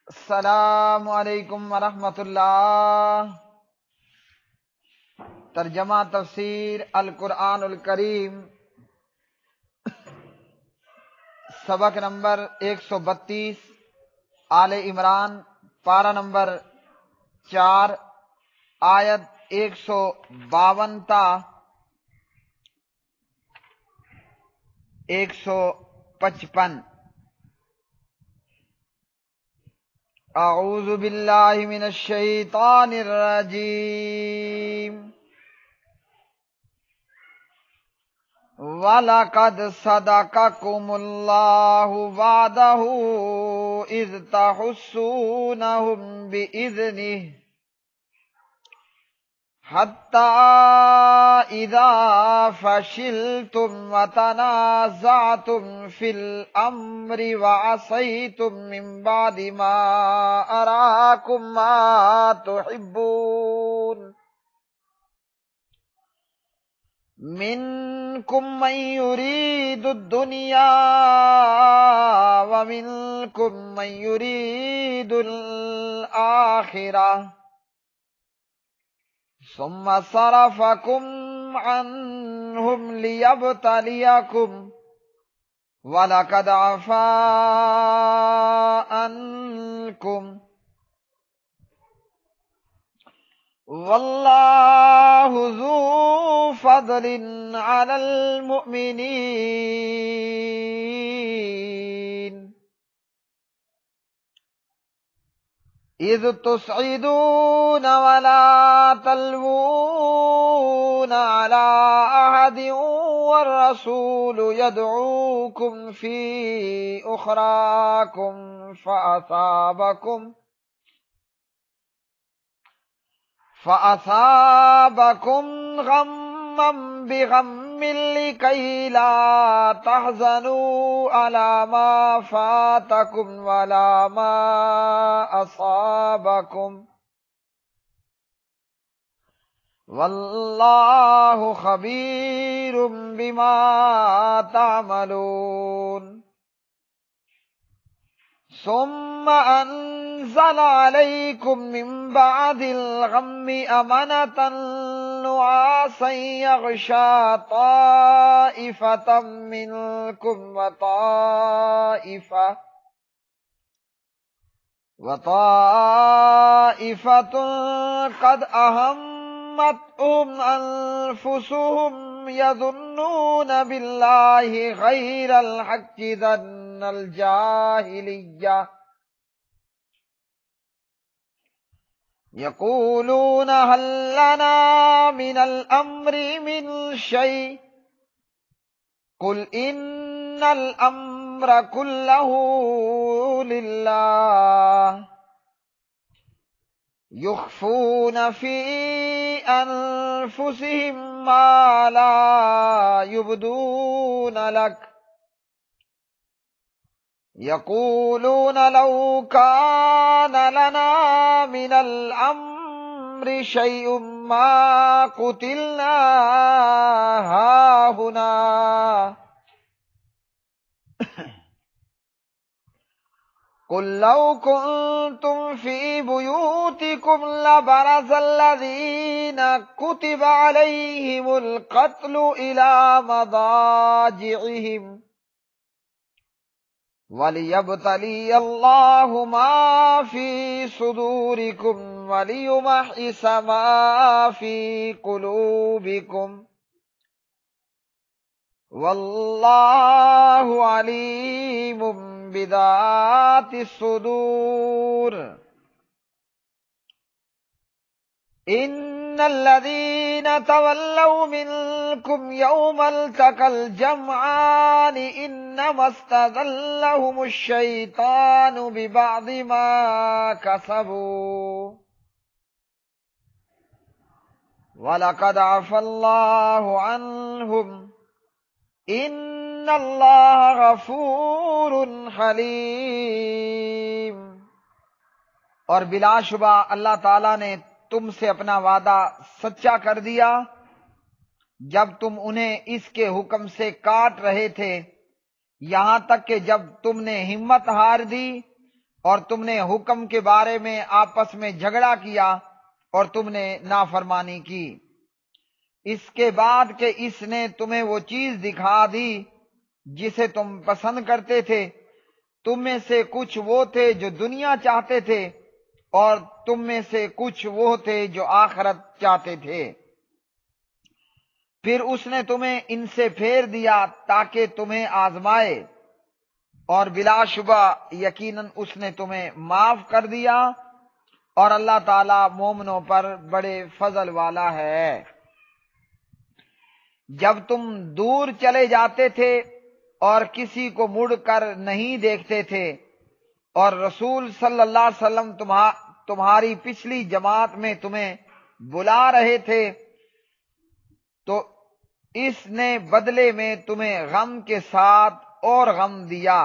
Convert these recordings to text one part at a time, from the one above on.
السلام علیکم ورحمۃ اللہ۔ ترجمہ تفسیر القرآن الکریم، سبق نمبر 132، آل عمران، پارہ نمبر 4، آیت 152 تا 155۔ اعوذ باللہ من الشیطان الرجیم۔ وَلَقَدْ صَدَقَكُمُ اللَّهُ وَعْدَهُ إِذْ تَحُسُّونَهُم بِإِذْنِهِ حَتَّى إِذَا فَشِلْتُمْ وَتَنَازَعْتُمْ فِي الْأَمْرِ وَعَصَيْتُمْ مِنْ بَعْدِ مَا أَرَاكُمْ مَا تُحِبُّونَ منكم من يريد الدنيا ومنكم من يريد الآخرة ثم صرفكم عنهم ليبتليكم ولقد عفا عنكم واللہ ذو فضل علی المؤمنین اذ تصعدون ولا تلوون علی احد والرسول یدعوکم فی اخراکم فأصابكم غما بغم لكي لا تحزنوا على ما فاتكم ولا ما أصابكم والله خبير بما تعملون ثم أنزل عليكم من بعد الغم أمنة نعاسا يغشى طائفة منكم وطائفة قد أهمتهم أنفسهم يظنون بالله غير الحق ظن الجاهلية يقولون هل لنا من الأمر من شيء قل إن الأمر كله لله يخفون في أنفسهم ما لا يبدون لك يقولون لو كان لنا من الأمر شيء ما قتلنا هاهنا قل لو كنتم في بيوتكم لبرز الذين كتب عليهم القتل إلى مضاجعهم وَلِيَبْتَلِيَ اللَّهُ مَا فِي صُدُورِكُمْ وَلِيُمَحِّصَ مَا فِي قُلُوبِكُمْ وَاللَّهُ عَلِيمٌ بِذَاتِ الصُّدُورِ إن الذين تولوا منكم يوم التقى الجمعان إنما استزلهم الشيطان ببعض ما كسبوا ولقد عفا الله عنهم إن الله غفور حليم۔ اور بلا شبہ اللہ تعالیٰ نے تم سے اپنا وعدہ سچا کر دیا جب تم انہیں اس کے حکم سے کاٹ رہے تھے، یہاں تک کہ جب تم نے ہمت ہار دی اور تم نے حکم کے بارے میں آپس میں جھگڑا کیا اور تم نے نافرمانی کی، اس کے بعد کہ اس نے تمہیں وہ چیز دکھا دی جسے تم پسند کرتے تھے۔ تم میں سے کچھ وہ تھے جو دنیا چاہتے تھے اور تم میں سے کچھ وہ تھے جو آخرت چاہتے تھے۔ پھر اس نے تمہیں ان سے پھیر دیا تاکہ تمہیں آزمائے، اور بلا شبہ یقیناً اس نے تمہیں معاف کر دیا، اور اللہ تعالی مومنوں پر بڑے فضل والا ہے۔ جب تم دور چلے جاتے تھے اور کسی کو مڑ کر نہیں دیکھتے تھے، اور رسول صلی اللہ علیہ وسلم تمہاری پچھلی جماعت میں تمہیں بلا رہے تھے، تو اس نے بدلے میں تمہیں غم کے ساتھ اور غم دیا،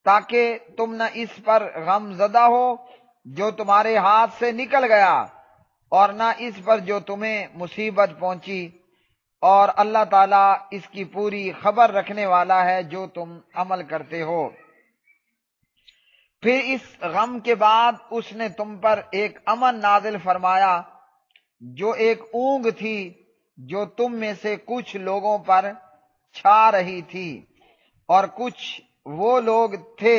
تاکہ تم نہ اس پر غم زدہ ہو جو تمہارے ہاتھ سے نکل گیا، اور نہ اس پر جو تمہیں مصیبت پہنچی، اور اللہ تعالیٰ اس کی پوری خبر رکھنے والا ہے جو تم عمل کرتے ہو۔ پھر اس غم کے بعد اس نے تم پر ایک امن نازل فرمایا، جو ایک اونگ تھی جو تم میں سے کچھ لوگوں پر چھا رہی تھی، اور کچھ وہ لوگ تھے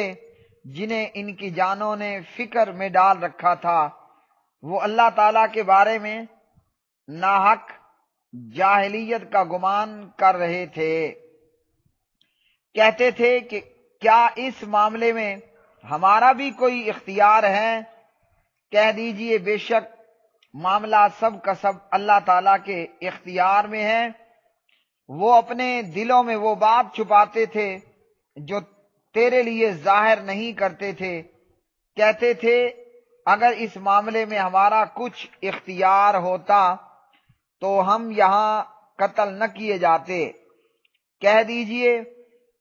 جنہیں ان کی جانوں نے فکر میں ڈال رکھا تھا، وہ اللہ تعالیٰ کے بارے میں ناحق جاہلیت کا گمان کر رہے تھے۔ کہتے تھے کہ کیا اس معاملے میں ہمارا بھی کوئی اختیار ہے؟ کہہ دیجئے بے شک معاملہ سب کا سب اللہ تعالیٰ کے اختیار میں ہے۔ وہ اپنے دلوں میں وہ بات چھپاتے تھے جو تیرے لیے ظاہر نہیں کرتے تھے۔ کہتے تھے اگر اس معاملے میں ہمارا کچھ اختیار ہوتا تو ہم یہاں قتل نہ کیے جاتے۔ کہہ دیجئے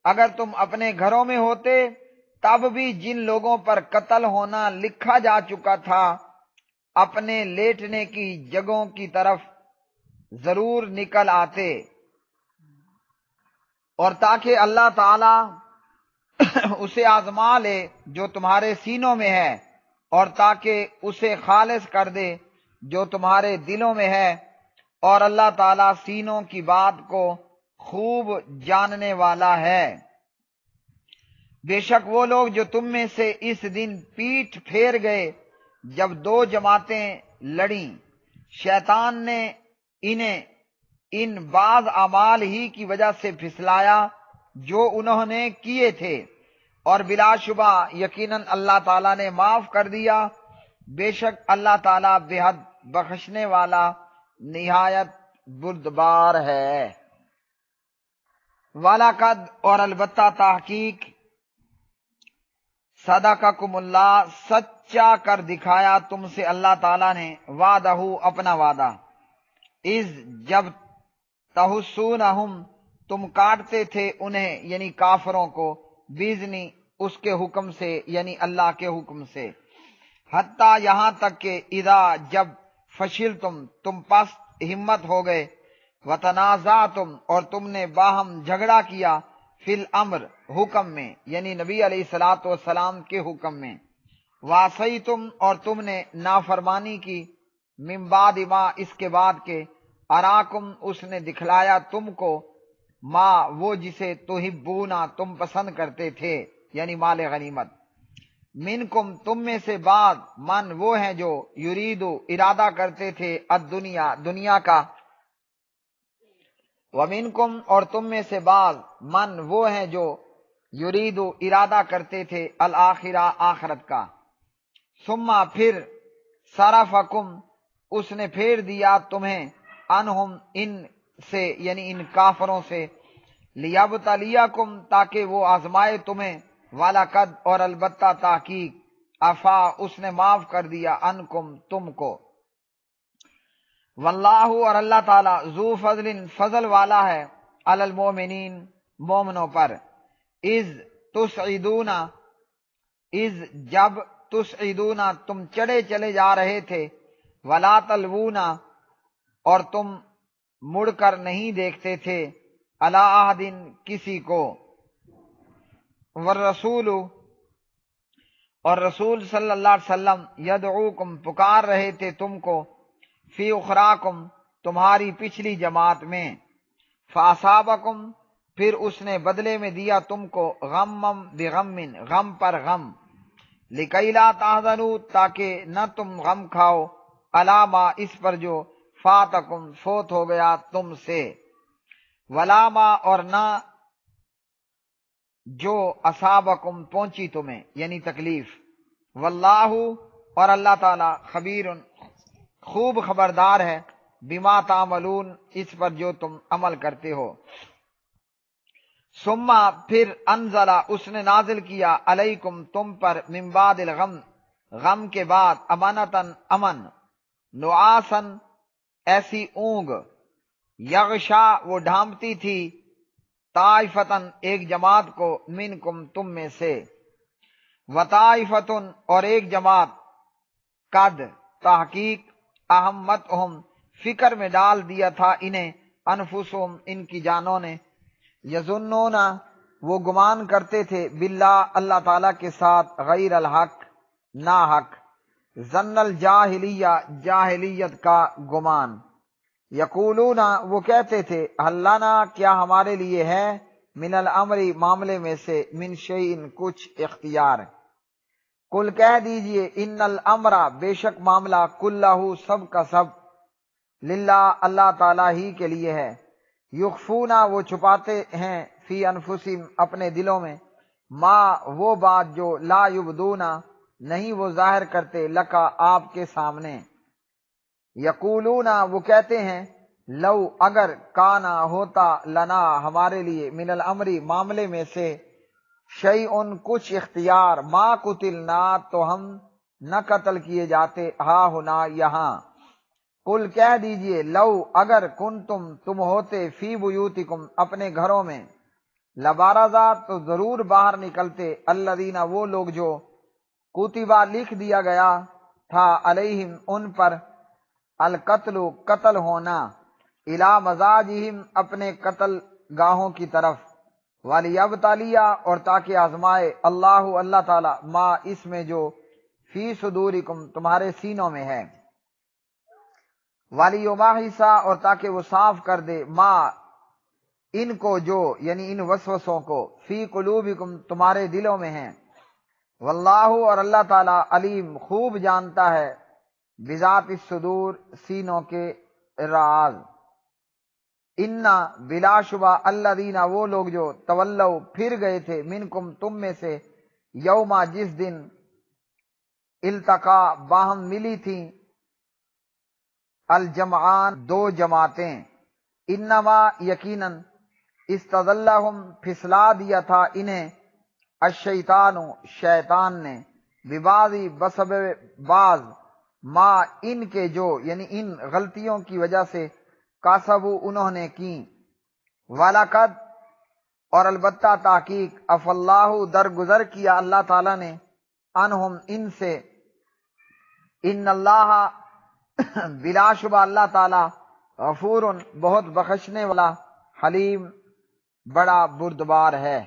اگر تم اپنے گھروں میں ہوتے تب بھی جن لوگوں پر قتل ہونا لکھا جا چکا تھا اپنے لیٹنے کی جگہوں کی طرف ضرور نکل آتے، اور تاکہ اللہ تعالی اسے آزما لے جو تمہارے سینوں میں ہے، اور تاکہ اسے خالص کر دے جو تمہارے دلوں میں ہے، اور اللہ تعالیٰ سینوں کی بات کو خوب جاننے والا ہے۔ بے شک وہ لوگ جو تم میں سے اس دن پیٹھ پھیر گئے جب دو جماعتیں لڑیں، شیطان نے انہیں ان بعض اعمال ہی کی وجہ سے پھسلایا جو انہوں نے کیے تھے، اور بلا شبہ یقیناً اللہ تعالیٰ نے معاف کر دیا، بے شک اللہ تعالیٰ بے حد بخشنے والا نہایت بردبار ہے۔ وَلَقَدْ اور البتہ تحقیق صدقکم اللہ سچا کر دکھایا تم سے اللہ تعالیٰ نے وعدہ اپنا وعدہ، اذ جب تحسونہم تم کاٹتے تھے انہیں یعنی کافروں کو، بیزنی اس کے حکم سے یعنی اللہ کے حکم سے، حتیٰ یہاں تک کہ اذا جب فشلتم تم پست ہمت ہو گئے، وتنازعتم اور تم نے باہم جھگڑا کیا، فی الامر حکم میں یعنی نبی علیہ الصلوۃ والسلام کے حکم میں، وعصیتم اور تم نے نافرمانی کی، من بعد ما اس کے بعد کے، اراکم اس نے دکھلایا تم کو، ما وہ جسے تحبونا تم پسند کرتے تھے یعنی مال غنیمت، منکم تم میں سے بعض، من وہ ہیں جو یریدو ارادہ کرتے تھے الدنیا دنیا کا، ومنکم اور تم میں سے بعض، من وہ ہیں جو یریدو ارادہ کرتے تھے الآخرہ آخرت کا، ثم پھر صرفکم اس نے پھیر دیا تمہیں، انہم ان سے یعنی ان کافروں سے، لیبتلیکم تاکہ وہ آزمائے تمہیں، وَلَقَدْ اور البتہ تحقیق، عفا اس نے معاف کر دیا، عنکم تم کو، واللہ اور اللہ تعالیٰ ذو فضل فضل والا ہے، علی المومنین مومنوں پر، اذ تسعدون اذ جب تسعدون تم چڑھے چلے جا رہے تھے، ولا تلوون اور تم مڑ کر نہیں دیکھتے تھے، علی احد کسی کو، والرسول اور رسول صلی اللہ علیہ وسلم یدعوکم پکار رہے تھے تم کو، فی اخراکم تمہاری پچھلی جماعت میں، فاصابکم پھر اس نے بدلے میں دیا تم کو، غمم بغم غم پر غم، لکی لا تحزنوا تاکہ نہ تم غم کھاؤ، علی ما اس پر جو فاتکم فوت ہو گیا تم سے، ولا ما اور نہ جو اصابکم پہنچی تمہیں یعنی تکلیف، واللہ اور اللہ تعالی خبیر خوب خبردار ہے، بما تعملون اس پر جو تم عمل کرتے ہو۔ ثم پھر انزل اس نے نازل کیا علیکم تم پر، من بعد الغم غم کے بعد، امانتن امن، نعاسن ایسی اونگ، یغشا وہ ڈھانپتی تھی، طائفتن ایک جماعت کو، منکم تم میں سے، وطائفتن اور ایک جماعت، قد تحقیق، اہمتہم فکر میں ڈال دیا تھا انہیں، انفسہم ان کی جانوں نے، یظنون وہ گمان کرتے تھے، باللہ اللہ تعالیٰ کے ساتھ، غیر الحق نا حق، ظن الجاہلیہ جاہلیت کا گمان، یقولون وہ کہتے تھے، حل لنا کیا ہمارے لیے ہے، من الامر معاملے میں سے، من شیء کچھ اختیار، قل کہہ دیجئے، ان الامر بے شک معاملہ، کلہ سب کا سب، للہ اللہ تعالیٰ ہی کے لیے ہے، یخفون وہ چھپاتے ہیں، فی انفسہم اپنے دلوں میں، ما وہ بات جو لا یبدون نہیں وہ ظاہر کرتے، لکا آپ کے سامنے، یقولون وہ کہتے ہیں، لو اگر کانا ہوتا، لنا ہمارے لیے، من الامری معاملے میں سے، شیئن کچھ اختیار، ما قتلنا تو ہم نہ قتل کیے جاتے، ہا ہونا یہاں، قل کہہ دیجئے، لو اگر کنتم تم ہوتے، فی بیوتکم اپنے گھروں میں، لبارزا تو ضرور باہر نکلتے، الذین وہ لوگ جو کتبہ لکھ دیا گیا تھا، علیہم ان پر، القتل قتل ہونا، الی مزاجہم اپنے قتل گاہوں کی طرف، ولیبتلیٰ اور تاکہ آزمائے، اللہ اللہ تعالی، ما اس میں جو، فی صدورکم تمہارے سینوں میں ہے، ولیمحصا اور تاکہ وہ صاف کر دے، ما ان کو جو یعنی ان وسوسوں کو، فی قلوبکم تمہارے دلوں میں ہیں، واللہ اور اللہ تعالی، علیم خوب جانتا ہے، بذات الصدور سینوں کے راز، انا بلا شبہ، الذین وہ لوگ جو، تولوا پھر گئے تھے، منکم تم میں سے، یوما جس دن، التقا باہم ملی تھیں، الجمعان دو جماعتیں، انما یقیناً، استذلہم پھسلا دیا تھا انہیں، الشیطان شیطان نے، ببعضی بسبب بعض، ما ان کے جو یعنی ان غلطیوں کی وجہ سے، کاسبو انہوں نے کی، وَلَقَدْ اور البتہ تحقیق، عفا اللہ درگزر کیا اللہ تعالیٰ نے، عنہم ان سے، ان اللہ بلا شبہ اللہ تعالیٰ، غفور بہت بخشنے والا، حلیم بڑا بردبار ہے۔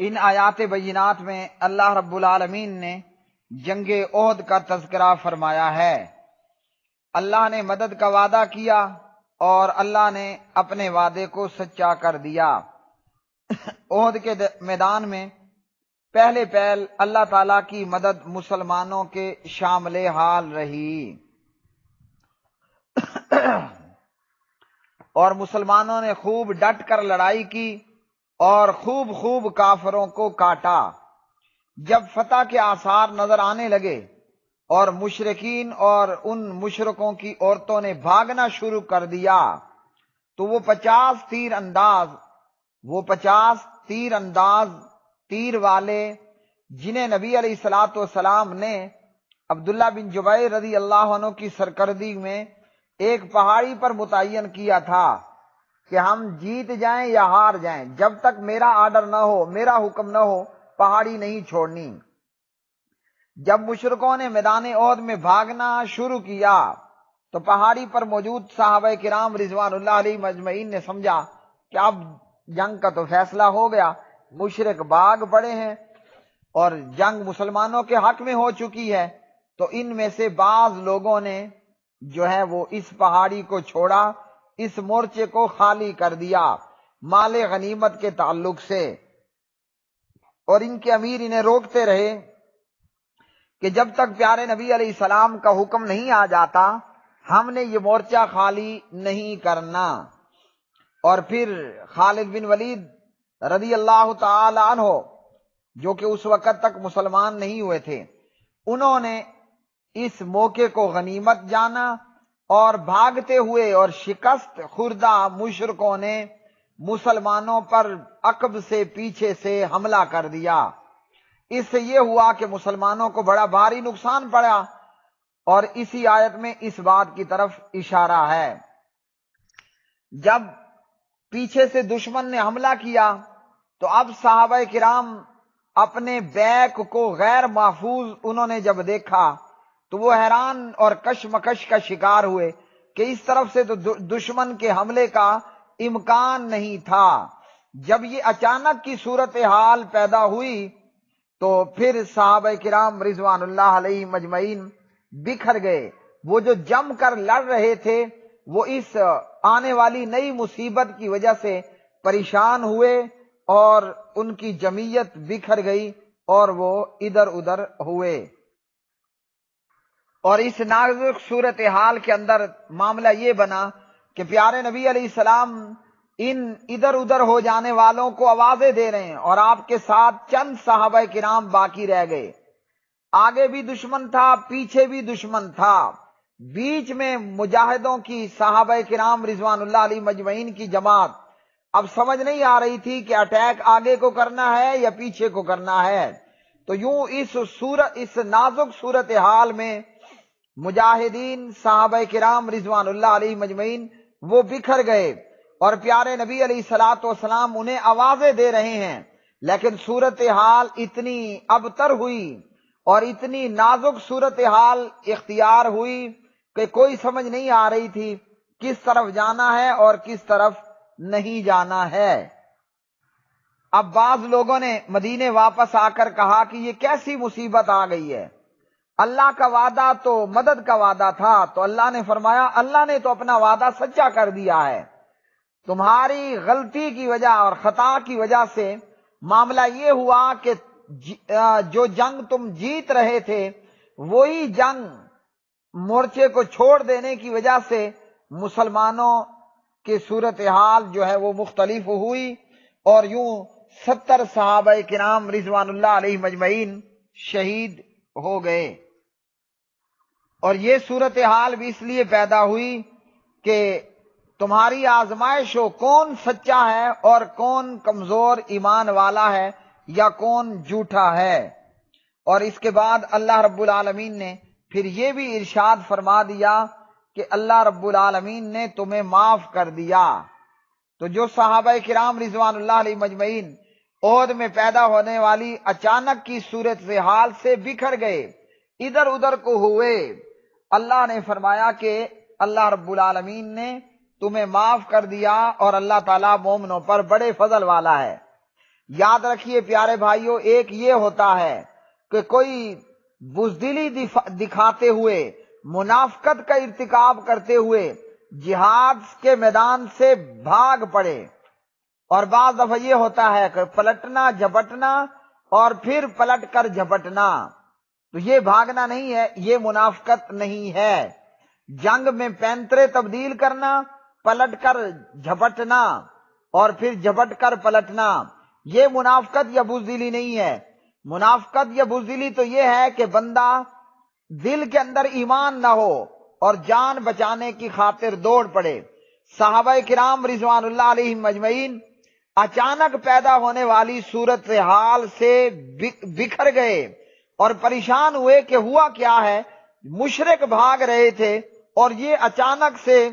ان آیات بینات میں اللہ رب العالمین نے جنگ احد کا تذکرہ فرمایا ہے۔ اللہ نے مدد کا وعدہ کیا اور اللہ نے اپنے وعدے کو سچا کر دیا۔ احد کے میدان میں پہلے پہل اللہ تعالیٰ کی مدد مسلمانوں کے شامل حال رہی اور مسلمانوں نے خوب ڈٹ کر لڑائی کی اور خوب کافروں کو کاٹا۔ جب فتح کے آثار نظر آنے لگے اور مشرکین اور ان مشرکوں کی عورتوں نے بھاگنا شروع کر دیا تو وہ 50 تیر انداز تیر والے جنہیں نبی علیہ الصلوۃ والسلام نے عبداللہ بن جبیر رضی اللہ عنہ کی سرکردگی میں ایک پہاڑی پر متعین کیا تھا کہ ہم جیت جائیں یا ہار جائیں، جب تک میرا آرڈر نہ ہو، میرا حکم نہ ہو، پہاڑی نہیں چھوڑنی۔ جب مشرکوں نے میدان احد میں بھاگنا شروع کیا تو پہاڑی پر موجود صحابہ کرام رضوان اللہ علیہم اجمعین نے سمجھا کہ اب جنگ کا تو فیصلہ ہو گیا، مشرک بھاگ پڑے ہیں اور جنگ مسلمانوں کے حق میں ہو چکی ہے، تو ان میں سے بعض لوگوں نے جو ہے وہ اس پہاڑی کو چھوڑا، اس مورچے کو خالی کر دیا مال غنیمت کے تعلق سے، اور ان کے امیر انہیں روکتے رہے کہ جب تک پیارے نبی علیہ السلام کا حکم نہیں آ جاتا ہم نے یہ مورچہ خالی نہیں کرنا۔ اور پھر خالد بن ولید رضی اللہ تعالی عنہ جو کہ اس وقت تک مسلمان نہیں ہوئے تھے، انہوں نے اس موقع کو غنیمت جانا اور بھاگتے ہوئے اور شکست خوردہ مشرکوں نے مسلمانوں پر عقب سے پیچھے سے حملہ کر دیا۔ اس سے یہ ہوا کہ مسلمانوں کو بڑا بھاری نقصان پڑا، اور اسی آیت میں اس بات کی طرف اشارہ ہے۔ جب پیچھے سے دشمن نے حملہ کیا تو اب صحابہ کرام اپنے بیک کو غیر محفوظ انہوں نے جب دیکھا تو وہ حیران اور کشمکش کا شکار ہوئے کہ اس طرف سے تو دشمن کے حملے کا امکان نہیں تھا۔ جب یہ اچانک کی صورتحال پیدا ہوئی تو پھر صحابہ کرام رضوان اللہ علیہم اجمعین بکھر گئے۔ وہ جو جم کر لڑ رہے تھے وہ اس آنے والی نئی مصیبت کی وجہ سے پریشان ہوئے اور ان کی جمعیت بکھر گئی اور وہ ادھر ادھر ہوئے۔ اور اس نازک صورتحال کے اندر معاملہ یہ بنا کہ پیارے نبی علیہ السلام ان ادھر ادھر ہو جانے والوں کو آوازیں دے رہے ہیں، اور آپ کے ساتھ چند صحابہ کرام باقی رہ گئے۔ آگے بھی دشمن تھا، پیچھے بھی دشمن تھا، بیچ میں مجاہدوں کی صحابہ کرام رضوان اللہ علیہ مجمعین کی جماعت اب سمجھ نہیں آ رہی تھی کہ اٹیک آگے کو کرنا ہے یا پیچھے کو کرنا ہے۔ تو یوں اس نازک صورتحال میں مجاہدین صحابہ کرام رضوان اللہ علیہ مجمعین وہ بکھر گئے، اور پیارے نبی علیہ الصلوۃ والسلام انہیں آوازیں دے رہے ہیں، لیکن صورتحال اتنی ابتر ہوئی اور اتنی نازک صورتحال اختیار ہوئی کہ کوئی سمجھ نہیں آ رہی تھی کس طرف جانا ہے اور کس طرف نہیں جانا ہے۔ اب بعض لوگوں نے مدینے واپس آ کر کہا کہ یہ کیسی مصیبت آ گئی ہے، اللہ کا وعدہ تو مدد کا وعدہ تھا، تو اللہ نے فرمایا اللہ نے تو اپنا وعدہ سچا کر دیا ہے، تمہاری غلطی کی وجہ اور خطا کی وجہ سے معاملہ یہ ہوا کہ جو جنگ تم جیت رہے تھے وہی جنگ مورچے کو چھوڑ دینے کی وجہ سے مسلمانوں کی صورتحال جو ہے وہ مختلف ہوئی، اور یوں 70 صحابہ کرام رضوان اللہ علیہ مجمعین شہید ہو گئے۔ اور یہ صورتحال بھی اس لیے پیدا ہوئی کہ تمہاری آزمائش ہو کون سچا ہے اور کون کمزور ایمان والا ہے یا کون جھوٹا ہے۔ اور اس کے بعد اللہ رب العالمین نے پھر یہ بھی ارشاد فرما دیا کہ اللہ رب العالمین نے تمہیں معاف کر دیا۔ تو جو صحابہ کرام رضوان اللہ علیہ مجمعین عہد میں پیدا ہونے والی اچانک کی صورتحال سے بکھر گئے، ادھر ادھر کو ہوئے، اللہ نے فرمایا کہ اللہ رب العالمین نے تمہیں معاف کر دیا، اور اللہ تعالیٰ مومنوں پر بڑے فضل والا ہے۔ یاد رکھیے پیارے بھائیوں، ایک یہ ہوتا ہے کہ کوئی بزدلی دکھاتے ہوئے، منافقت کا ارتکاب کرتے ہوئے جہاد کے میدان سے بھاگ پڑے، اور بعض دفعہ یہ ہوتا ہے کہ پلٹنا جھپٹنا اور پھر پلٹ کر جھپٹنا، تو یہ بھاگنا نہیں ہے، یہ منافقت نہیں ہے۔ جنگ میں پینترے تبدیل کرنا، پلٹ کر جھپٹنا اور پھر جھپٹ کر پلٹنا، یہ منافقت یا بزدلی نہیں ہے۔ منافقت یا بزدلی تو یہ ہے کہ بندہ دل کے اندر ایمان نہ ہو اور جان بچانے کی خاطر دوڑ پڑے۔ صحابہ کرام رضوان اللہ علیہم مجمعین اچانک پیدا ہونے والی صورتحال سے بکھر گئے اور پریشان ہوئے کہ ہوا کیا ہے، مشرک بھاگ رہے تھے اور یہ اچانک سے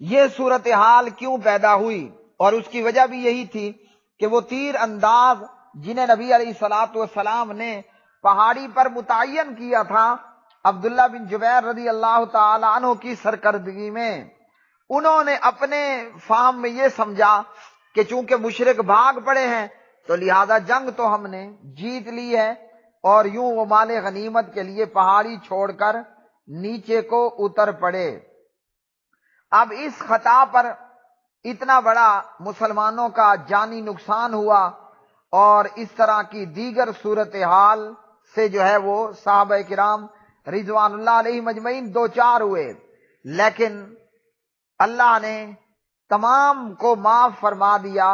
یہ صورتحال کیوں پیدا ہوئی۔ اور اس کی وجہ بھی یہی تھی کہ وہ تیر انداز جنہیں نبی علیہ الصلوۃ والسلام نے پہاڑی پر متعین کیا تھا عبداللہ بن جبیر رضی اللہ تعالی عنہ کی سرکردگی میں، انہوں نے اپنے فہم میں یہ سمجھا کہ چونکہ مشرک بھاگ پڑے ہیں تو لہذا جنگ تو ہم نے جیت لی ہے، اور یوں وہ مال غنیمت کے لیے پہاڑی چھوڑ کر نیچے کو اتر پڑے۔ اب اس خطا پر اتنا بڑا مسلمانوں کا جانی نقصان ہوا، اور اس طرح کی دیگر صورتحال سے جو ہے وہ صحابہ کرام رضوان اللہ علیہ مجمعین دو چار ہوئے، لیکن اللہ نے تمام کو معاف فرما دیا،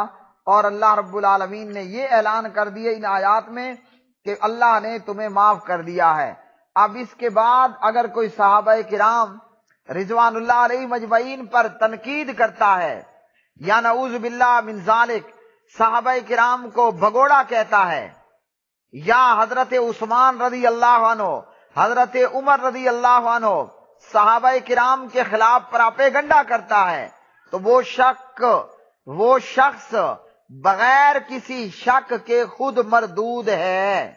اور اللہ رب العالمین نے یہ اعلان کر دیا ان آیات میں کہ اللہ نے تمہیں معاف کر دیا ہے۔ اب اس کے بعد اگر کوئی صحابہ کرام رضوان اللہ علیہ مجمعین پر تنقید کرتا ہے یا نعوذ باللہ من ذالک صحابہ کرام کو بھگوڑا کہتا ہے، یا حضرت عثمان رضی اللہ عنہ، حضرت عمر رضی اللہ عنہ صحابہ کرام کے خلاف پراپیگنڈا کرتا ہے، تو وہ شخص بغیر کسی شک کے خود مردود ہے۔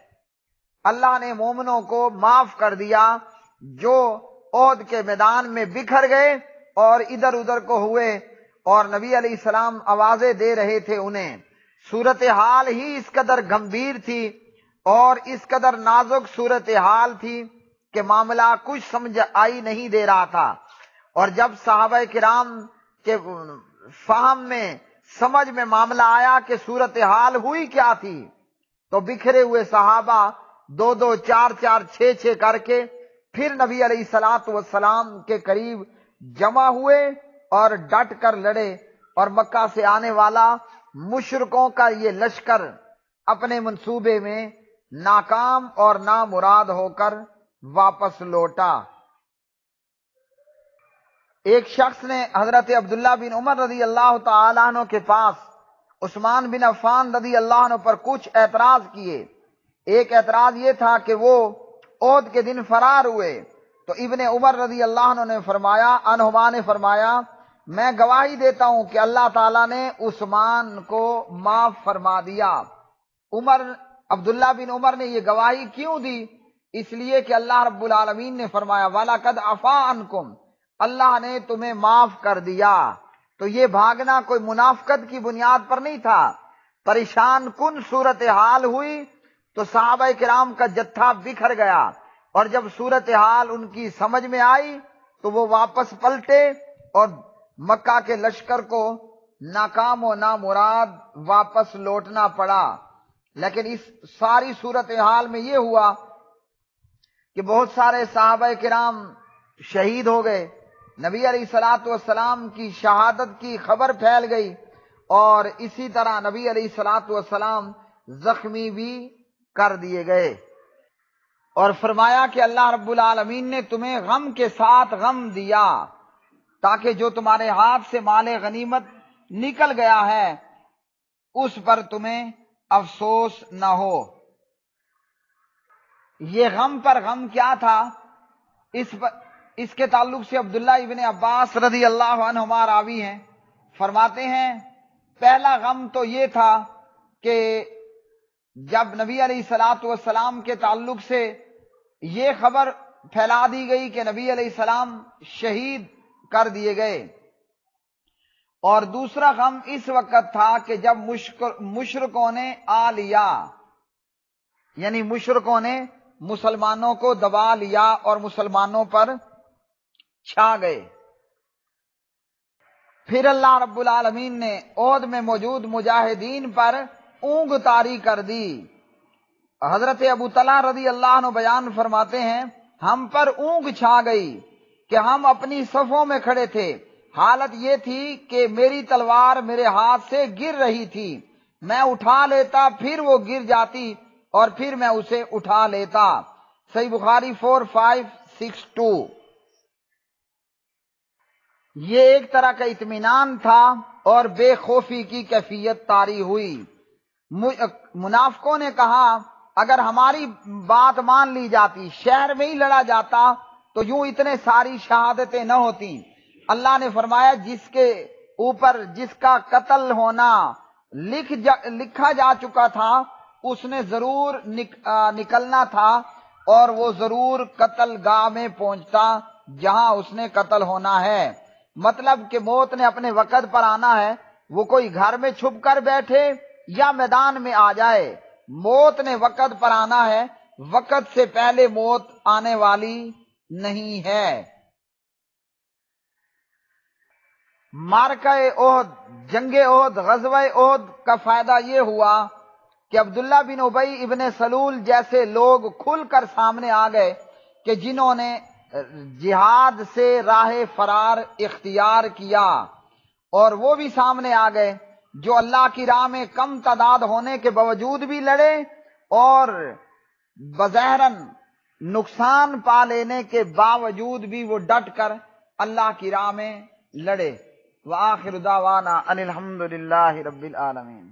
اللہ نے مومنوں کو معاف کر دیا جو احد کے میدان میں بکھر گئے اور ادھر ادھر کو ہوئے، اور نبی علیہ السلام آوازیں دے رہے تھے انہیں۔ صورتحال ہی اس قدر گمبھیر تھی اور اس قدر نازک صورتحال تھی کہ معاملہ کچھ سمجھ آئی نہیں دے رہا تھا، اور جب صحابہ کرام کے فہم میں سمجھ میں معاملہ آیا کہ صورتحال ہوئی کیا تھی، تو بکھرے ہوئے صحابہ دو دو چار چار چھ چھ کر کے پھر نبی علیہ الصلوۃ والسلام کے قریب جمع ہوئے اور ڈٹ کر لڑے، اور مکہ سے آنے والا مشرکوں کا یہ لشکر اپنے منصوبے میں ناکام اور نامراد ہو کر واپس لوٹا۔ ایک شخص نے حضرت عبداللہ بن عمر رضی اللہ تعالیٰ عنہ کے پاس عثمان بن عفان رضی اللہ عنہ پر کچھ اعتراض کیے۔ ایک اعتراض یہ تھا کہ وہ احد کے دن فرار ہوئے، تو ابن عمر رضی اللہ عنہما نے فرمایا میں گواہی دیتا ہوں کہ اللہ تعالیٰ نے عثمان کو معاف فرما دیا۔ عبداللہ بن عمر نے یہ گواہی کیوں دی؟ اس لیے کہ اللہ رب العالمین نے فرمایا وَلَقَدْ عَفَا عَنْكُمْ، اللہ نے تمہیں معاف کر دیا۔ تو یہ بھاگنا کوئی منافقت کی بنیاد پر نہیں تھا۔ پریشان کن صورتحال ہوئی تو صحابہ کرام کا جتھا بکھر گیا، اور جب صورتحال ان کی سمجھ میں آئی تو وہ واپس پلٹے، اور مکہ کے لشکر کو ناکام و نامراد واپس لوٹنا پڑا۔ لیکن اس ساری صورتحال میں یہ ہوا کہ بہت سارے صحابہ کرام شہید ہو گئے، نبی علیہ الصلوۃ والسلام کی شہادت کی خبر پھیل گئی، اور اسی طرح نبی علیہ الصلوۃ والسلام زخمی بھی کر دیے گئے، اور فرمایا کہ اللہ رب العالمین نے تمہیں غم کے ساتھ غم دیا تاکہ جو تمہارے ہاتھ سے مال غنیمت نکل گیا ہے اس پر تمہیں افسوس نہ ہو۔ یہ غم پر غم کیا تھا؟ اس کے تعلق سے عبداللہ ابن عباس رضی اللہ عنہما راوی ہیں، فرماتے ہیں پہلا غم تو یہ تھا کہ جب نبی علیہ الصلوۃ والسلام کے تعلق سے یہ خبر پھیلا دی گئی کہ نبی علیہ السلام شہید کر دیے گئے، اور دوسرا غم اس وقت تھا کہ جب مشرکوں نے آ لیا، یعنی مشرکوں نے مسلمانوں کو دبا لیا اور مسلمانوں پر چھا گئے۔ پھر اللہ رب العالمین نے احد میں موجود مجاہدین پر اونگ طاری کر دی۔ حضرت ابو طلحہ رضی اللہ عنہ بیان فرماتے ہیں ہم پر اونگ چھا گئی کہ ہم اپنی صفوں میں کھڑے تھے، حالت یہ تھی کہ میری تلوار میرے ہاتھ سے گر رہی تھی، میں اٹھا لیتا پھر وہ گر جاتی اور پھر میں اسے اٹھا لیتا۔ صحیح بخاری 4562۔ یہ ایک طرح کا اطمینان تھا اور بے خوفی کی کیفیت طاری ہوئی۔ منافقوں نے کہا اگر ہماری بات مان لی جاتی، شہر میں ہی لڑا جاتا تو یوں اتنے ساری شہادتیں نہ ہوتی۔ اللہ نے فرمایا جس کے اوپر جس کا قتل ہونا لکھا جا چکا تھا اس نے ضرور نکلنا تھا، اور وہ ضرور قتل گاہ میں پہنچتا جہاں اس نے قتل ہونا ہے۔ مطلب کہ موت نے اپنے وقت پر آنا ہے، وہ کوئی گھر میں چھپ کر بیٹھے یا میدان میں آ جائے، موت نے وقت پر آنا ہے، وقت سے پہلے موت آنے والی نہیں ہے۔ معرکہ احد، جنگ احد، غزوہ احد کا فائدہ یہ ہوا کہ عبداللہ بن ابی ابن سلول جیسے لوگ کھل کر سامنے آ گئے کہ جنہوں نے جہاد سے راہ فرار اختیار کیا، اور وہ بھی سامنے آ گئے جو اللہ کی راہ میں کم تعداد ہونے کے باوجود بھی لڑے اور بظاہراً نقصان پا لینے کے باوجود بھی وہ ڈٹ کر اللہ کی راہ میں لڑے۔ وآخر دعوانا ان الحمد للہ رب العالمین۔